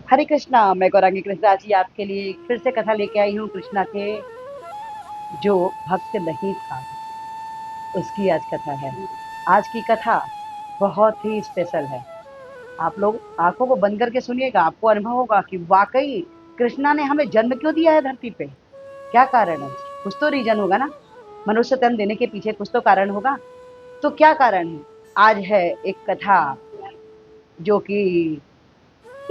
हरे कृष्णा। मैं गौरांगी कृष्णा जी आपके लिए फिर से कथा लेके आई हूँ। कृष्णा के जो भक्त नहीं था उसकी आज कथा है। आज की कथा बहुत ही स्पेशल है। आप लोग आंखों को बंद करके सुनिएगा, आपको अनुभव होगा कि वाकई कृष्णा ने हमें जन्म क्यों दिया है धरती पे। क्या कारण है? कुछ तो रीजन होगा ना। मनुष्य तन देने के पीछे कुछ तो कारण होगा। तो क्या कारण है? आज है एक कथा जो कि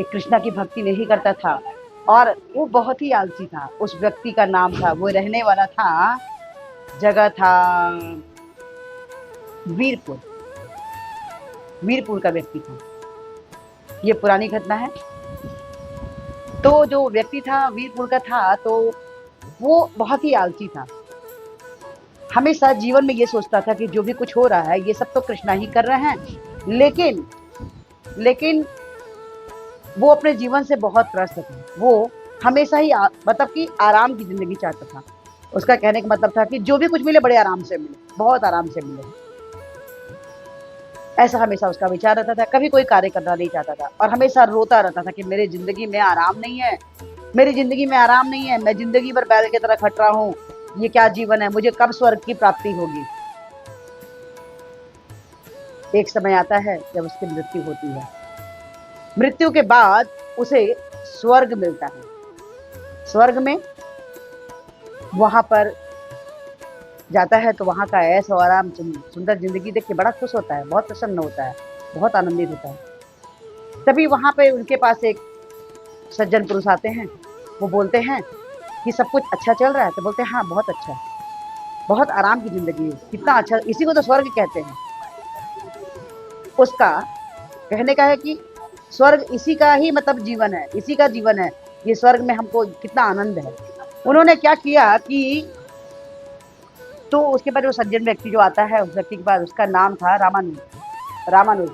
एक कृष्णा की भक्ति नहीं करता था और वो बहुत ही आलसी था। उस व्यक्ति का नाम था, वो रहने वाला था, जगह था वीरपुर। वीरपुर का व्यक्ति था। ये पुरानी घटना है। तो जो व्यक्ति था वीरपुर का था, तो वो बहुत ही आलसी था। हमेशा जीवन में ये सोचता था कि जो भी कुछ हो रहा है ये सब तो कृष्णा ही कर रहे हैं। लेकिन वो अपने जीवन से बहुत त्रस्त था। वो हमेशा ही मतलब कि आराम की जिंदगी चाहता था। उसका कहने का मतलब था कि जो भी कुछ मिले बड़े आराम से मिले, बहुत आराम से मिले। ऐसा हमेशा उसका विचार रहता था। कभी कोई कार्य करना नहीं चाहता था और हमेशा रोता रहता था कि मेरी जिंदगी में आराम नहीं है, मेरी जिंदगी में आराम नहीं है, मैं जिंदगी भर बैल की तरह खट रहा हूँ। ये क्या जीवन है, मुझे कब स्वर्ग की प्राप्ति होगी। एक समय आता है जब उसकी मृत्यु होती है। मृत्यु के बाद उसे स्वर्ग मिलता है। स्वर्ग में वहां पर जाता है तो वहां का ऐश और आराम, सुंदर जिंदगी देख के बड़ा खुश होता है, बहुत प्रसन्न होता है, बहुत आनंदित होता है। तभी वहां पे उनके पास एक सज्जन पुरुष आते हैं। वो बोलते हैं कि सब कुछ अच्छा चल रहा है? तो बोलते हैं हाँ बहुत अच्छा, बहुत आराम की जिंदगी है, कितना अच्छा, इसी को तो स्वर्ग कहते हैं। उसका कहने का है कि स्वर्ग इसी का ही मतलब जीवन है, इसी का जीवन है। ये स्वर्ग में हमको कितना आनंद है। उन्होंने क्या किया कि तो उसके बाद वो सज्जन व्यक्ति जो आता है, उस व्यक्ति के पास, उसका नाम था रामानुज। रामानुज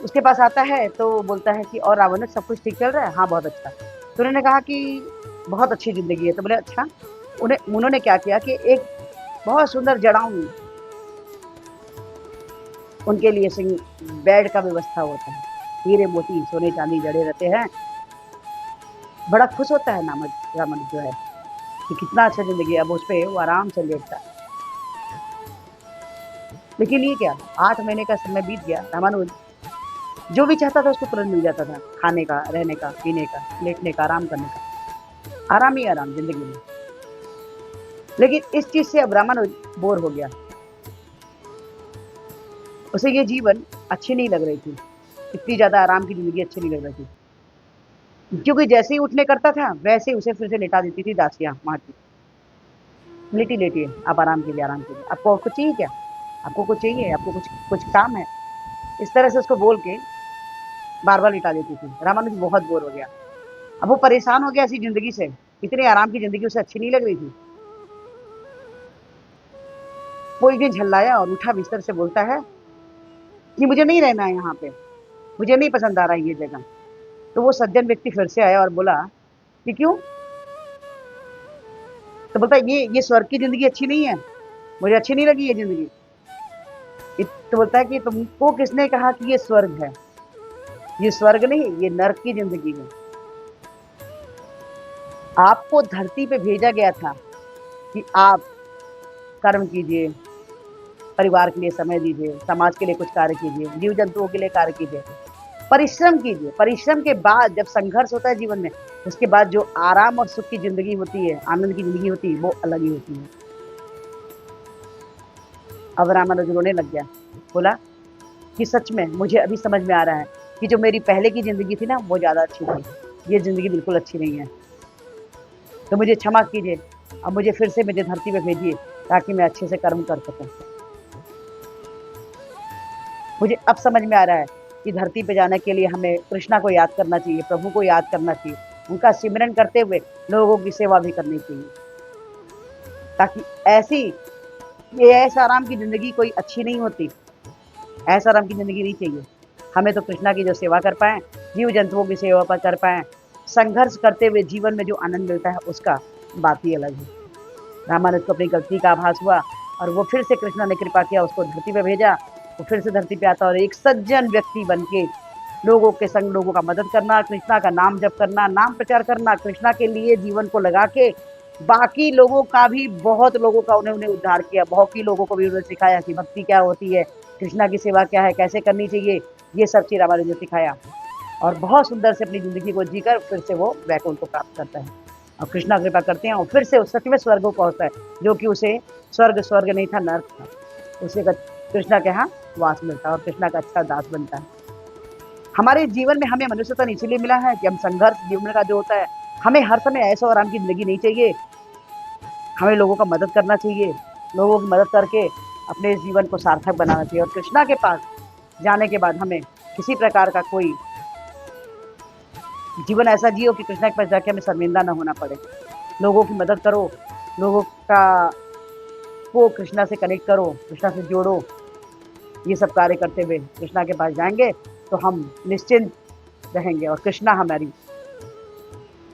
उसके पास आता है तो बोलता है कि और रामानुज सब कुछ ठीक चल रहा है? हाँ बहुत अच्छा। तो उन्होंने कहा कि बहुत अच्छी जिंदगी है। तो बोले अच्छा। उन्होंने क्या किया कि एक बहुत सुंदर जड़ाऊ उनके लिए सिंह बेड का व्यवस्था होता है। हीरे मोती सोने चांदी जड़े रहते हैं। बड़ा खुश होता है नामक रामानुज जो है कि कितना अच्छा जिंदगी है। अब उस पर वो आराम से लेटता है। लेकिन ये क्या, 8 महीने का समय बीत गया। रामानुज जो भी चाहता था उसको तुरंत मिल जाता था, खाने का, रहने का, पीने का, लेटने का, आराम करने का, आराम ही आराम जिंदगी में। लेकिन इस चीज से अब रामानुज बोर हो गया। उसे ये जीवन अच्छी नहीं लग रही थी। इतनी ज्यादा आराम की जिंदगी अच्छी नहीं लग रही थी, क्योंकि जैसे ही उठने करता था वैसे ही उसे फिर से लेटा देती थी दासियां वहां की। लेटी लेटी आप आराम कीजिए, आराम कीजिए, आपको कुछ चाहिए क्या, आपको कुछ चाहिए, आपको कुछ कुछ काम है। इस तरह से उसको बोल के बार बार लिटा देती थी। रामानुज बहुत बोर हो गया। अब वो परेशान हो गया ऐसी जिंदगी से। इतनी आराम की जिंदगी उसे अच्छी नहीं लग रही थी। वो एक दिन झल्लाया और उठा बिस्तर से, बोलता है कि मुझे नहीं रहना है यहाँ पे, मुझे नहीं पसंद आ रहा है ये जगह। तो वो सज्जन व्यक्ति फिर से आया और बोला कि क्यों? तो बोलता है ये स्वर्ग की जिंदगी अच्छी नहीं है, मुझे अच्छी नहीं लगी ये जिंदगी। तो बोलता है कि तुमको किसने कहा कि ये स्वर्ग है? ये स्वर्ग नहीं, ये नर्क की जिंदगी है। आपको धरती पे भेजा गया था कि आप कर्म कीजिए, परिवार के लिए समय दीजिए, समाज के लिए कुछ कार्य कीजिए, जीव जंतुओं के लिए कार्य कीजिए, परिश्रम कीजिए। परिश्रम के बाद जब संघर्ष होता है जीवन में, उसके बाद जो आराम और सुख की जिंदगी होती है, आनंद की जिंदगी होती है, वो अलग ही होती है। अब रामानुज रोने लग गया। बोला कि सच में मुझे अभी समझ में आ रहा है कि जो मेरी पहले की जिंदगी थी ना वो ज्यादा अच्छी थी, ये जिंदगी बिल्कुल अच्छी नहीं है। तो मुझे क्षमा कीजिए, अब मुझे फिर से मुझे धरती पे भेजिए ताकि मैं अच्छे से कर्म कर सकूं। मुझे अब समझ में आ रहा है कि धरती पे जाने के लिए हमें कृष्णा को याद करना चाहिए, प्रभु को याद करना चाहिए, उनका सिमरन करते हुए लोगों की सेवा भी करनी चाहिए, ताकि ऐसी ये ऐसा आराम की जिंदगी कोई अच्छी नहीं होती। ऐसा आराम की जिंदगी नहीं चाहिए हमें। तो कृष्णा की जो सेवा कर पाए, जीव जंतुओं की सेवा पर कर पाए, संघर्ष करते हुए जीवन में जो आनंद मिलता है उसका बात ही अलग है। रामानुज को अपनी गलती का आभास हुआ और वो फिर से कृष्णा ने कृपा किया, उसको धरती पे भेजा। वो फिर से धरती पे आता और एक सज्जन व्यक्ति बन के लोगों के संग लोगों का मदद करना, कृष्णा का नाम जप करना, नाम प्रचार करना, कृष्णा के लिए जीवन को लगा के बाकी लोगों का भी, बहुत लोगों का उन्हें उद्धार किया, बहुत ही लोगों को भी उन्होंने सिखाया कि भक्ति क्या होती है, कृष्णा की सेवा क्या है, कैसे करनी चाहिए, ये सब चीज़ रामानुज ने सिखाया। और बहुत सुंदर से अपनी ज़िंदगी को जीकर फिर से वो वैकुंठ को प्राप्त करता है और कृष्णा कृपा करते हैं और फिर से उस सच में स्वर्ग को पहुँचता है, जो कि उसे स्वर्ग नहीं था, नर्क था। उसे कृष्णा के यहाँ वास मिलता है और कृष्णा का अच्छा दास बनता है। हमारे जीवन में हमें मनुष्य तन इसीलिए मिला है कि हम संघर्ष जीवन का जो होता है, हमें हर समय ऐशो आराम की ज़िंदगी नहीं चाहिए, हमें लोगों का मदद करना चाहिए, लोगों की मदद करके अपने जीवन को सार्थक बनाना चाहिए। और कृष्णा के पास जाने के बाद हमें किसी प्रकार का कोई जीवन ऐसा जियो कि कृष्णा के पास जाके हमें शर्मिंदा ना होना पड़े। लोगों की मदद करो, लोगों का को कृष्णा से कनेक्ट करो, कृष्णा से जोड़ो। ये सब कार्य करते हुए कृष्णा के पास जाएंगे तो हम निश्चिंत रहेंगे और कृष्णा हमारी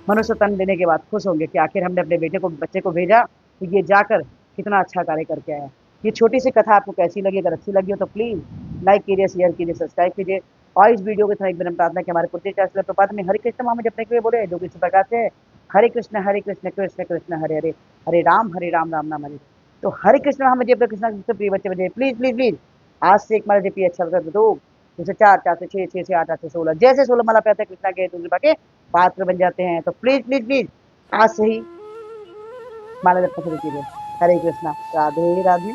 मनुष्य तन देने के बाद खुश होंगे कि आखिर हमने अपने बच्चे को भेजा तो ये जाकर कितना अच्छा कार्य करके आया। ये छोटी सी कथा आपको कैसी लगी? अगर अच्छी लगी हो तो प्लीज़ लाइक कीजिए, शेयर कीजिए, सब्सक्राइब कीजिए और इस वीडियो के थोड़ा एक बार प्रार्थना कि हमारे पुत्री चैनल तो बाद में हरे कृष्ण वहाँ में जपने के लिए बोले जो किसी प्रकार से हरे कृष्ण कृष्ण कृष्ण हरे हरे, हरे राम राम नाम हरे। तो हरे कृष्ण वहाँ मुझे कृष्ण प्रिय बच्चे बजे प्लीज़ प्लीज़ प्लीज़ आज से एक माला जपिए, अच्छा कर दो, जैसे 4 4 से 6 6 से 8 8 से 16 जैसे 16 माला पे आते हैं कृष्णा के कृपा के पात्र बन जाते हैं। तो प्लीज़ प्लीज़ प्लीज़ आज से ही माला जपना शुरू कीजिए। हरे कृष्णा, राधे राधे।